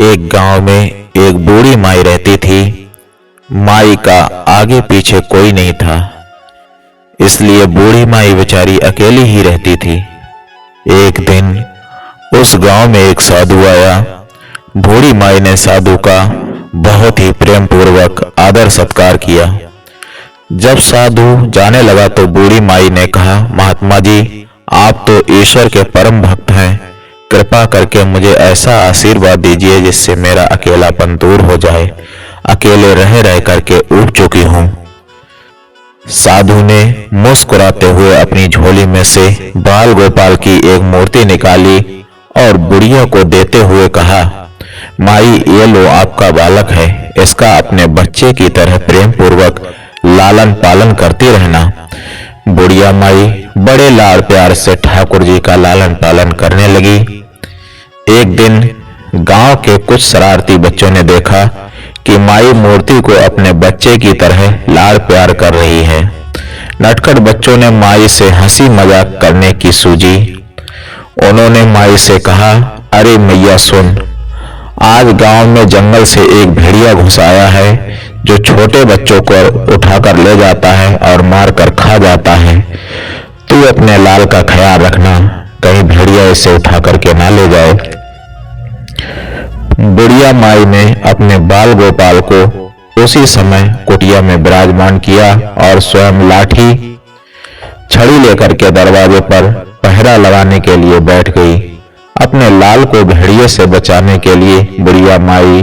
एक गांव में एक बूढ़ी माई रहती थी। माई का आगे पीछे कोई नहीं था, इसलिए बूढ़ी माई बेचारी अकेली ही रहती थी। एक दिन उस गांव में एक साधु आया। बूढ़ी माई ने साधु का बहुत ही प्रेम पूर्वक आदर सत्कार किया। जब साधु जाने लगा तो बूढ़ी माई ने कहा, महात्मा जी, आप तो ईश्वर के परम भक्त हैं, कृपा करके मुझे ऐसा आशीर्वाद दीजिए जिससे मेरा अकेलापन दूर हो जाए। अकेले रह रह करके ऊब चुकी हूं। साधु ने मुस्कुराते हुए अपनी झोली में से बाल गोपाल की एक मूर्ति निकाली और बुढ़िया को देते हुए कहा, माई, ये लो आपका बालक है, इसका अपने बच्चे की तरह प्रेम पूर्वक लालन पालन करती रहना। बुढ़िया माई बड़े लाड़ प्यार से ठाकुर जी का लालन पालन करने लगी। एक दिन गांव के कुछ शरारती बच्चों ने देखा कि माई मूर्ति को अपने बच्चे की तरह लाड़ प्यार कर रही है। नटखट बच्चों ने माई से हंसी मजाक करने की सूझी। उन्होंने माई से कहा, अरे मैया सुन, आज गांव में जंगल से एक भेड़िया घुस आया है जो छोटे बच्चों को उठाकर ले जाता है और मारकर खा जाता है। तू अपने लाल का ख्याल रखना, कहीं भेड़िया इसे उठा करके ना ले जाए। बुढ़िया माई ने अपने बाल गोपाल को उसी समय कुटिया में विराजमान किया और स्वयं लाठी छड़ी लेकर के दरवाजे पर पहरा लगाने के लिए बैठ गई। अपने लाल को भेड़िए से बचाने के लिए बुढ़िया माई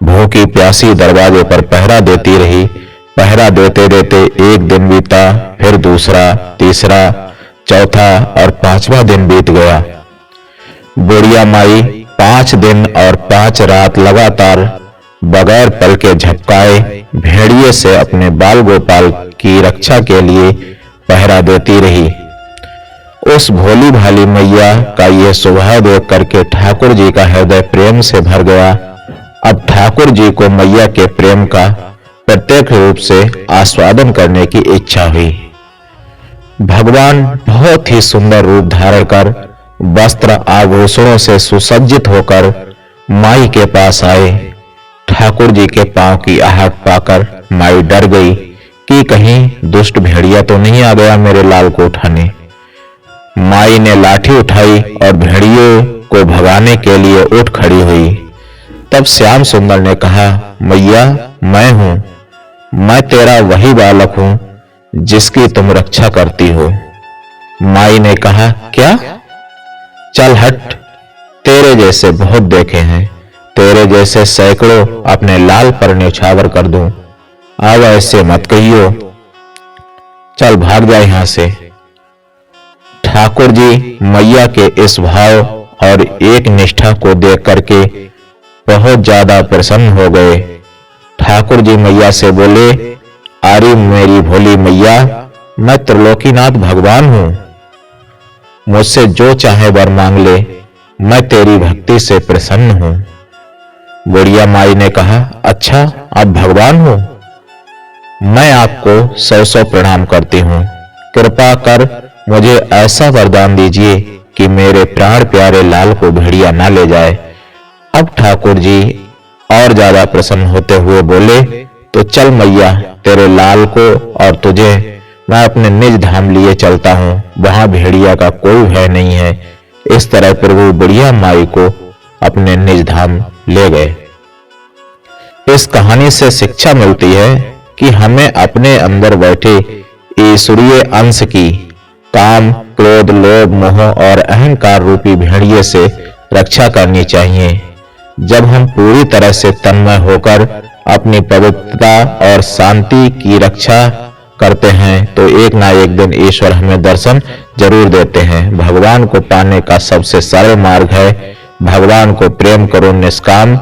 भूखी प्यासी दरवाजे पर पहरा देती रही। पहरा देते देते एक दिन बीता, फिर दूसरा, तीसरा, चौथा और पांचवा दिन बीत गया। बुढ़िया माई 5 दिन और 5 रात लगातार बगैर पल के झपकाए भेड़िए से अपने बाल गोपाल की रक्षा के लिए पहरा देती रही। उस भोली भाली मैया का यह स्वभाव देख करके ठाकुर जी का हृदय प्रेम से भर गया। अब ठाकुर जी को मैया के प्रेम का प्रत्यक्ष रूप से आस्वादन करने की इच्छा हुई। भगवान बहुत ही सुंदर रूप धारण कर वस्त्र आभूषणों से सुसज्जित होकर माई के पास आए। ठाकुर जी के पांव की आहट पाकर माई डर गई कि कहीं दुष्ट भेड़िया तो नहीं आ गया मेरे लाल को उठाने। माई ने लाठी उठाई और भेड़ियों को भगाने के लिए उठ खड़ी हुई। तब श्याम सुंदर ने कहा, मैया, मैं हूं, मैं तेरा वही बालक हूं जिसकी तुम रक्षा करती हो। माई ने कहा, क्या? चल हट, तेरे जैसे बहुत देखे हैं, तेरे जैसे सैकड़ों अपने लाल पर न्यौछावर कर दूं। अब ऐसे मत कहियो, चल भाग जा यहां से। ठाकुर जी मैया के इस भाव और एक निष्ठा को देख करके बहुत ज्यादा प्रसन्न हो गए। ठाकुर जी मैया से बोले, अरे मेरी भोली मैया, मैं त्रिलोकीनाथ भगवान हूं, मुझसे जो चाहे वर मांग ले, मैं तेरी भक्ति से प्रसन्न हूं। बुढ़िया माई ने कहा, अच्छा, आप भगवान हो? मैं आपको 100 प्रणाम करती हूं। कृपा कर मुझे ऐसा वरदान दीजिए कि मेरे प्राण प्यारे लाल को भेड़िया ना ले जाए। अब ठाकुर जी और ज्यादा प्रसन्न होते हुए बोले, तो चल मैया, तेरे लाल को और तुझे मैं अपने निज धाम लिए चलता हूं, वहां भेड़िया का कोई भय नहीं है। इस तरह प्रभु बुढ़िया माई को अपने निज धाम ले गए। इस कहानी से शिक्षा मिलती है कि हमें अपने अंदर बैठे ईश्वरीय अंश की काम, क्रोध, लोभ, मोह और अहंकार रूपी भेड़िए से रक्षा करनी चाहिए। जब हम पूरी तरह से तन्मय होकर अपनी पवित्रता और शांति की रक्षा करते हैं तो एक ना एक दिन ईश्वर हमें दर्शन जरूर देते हैं। भगवान को पाने का सबसे सरल मार्ग है, भगवान को प्रेम करो निष्काम,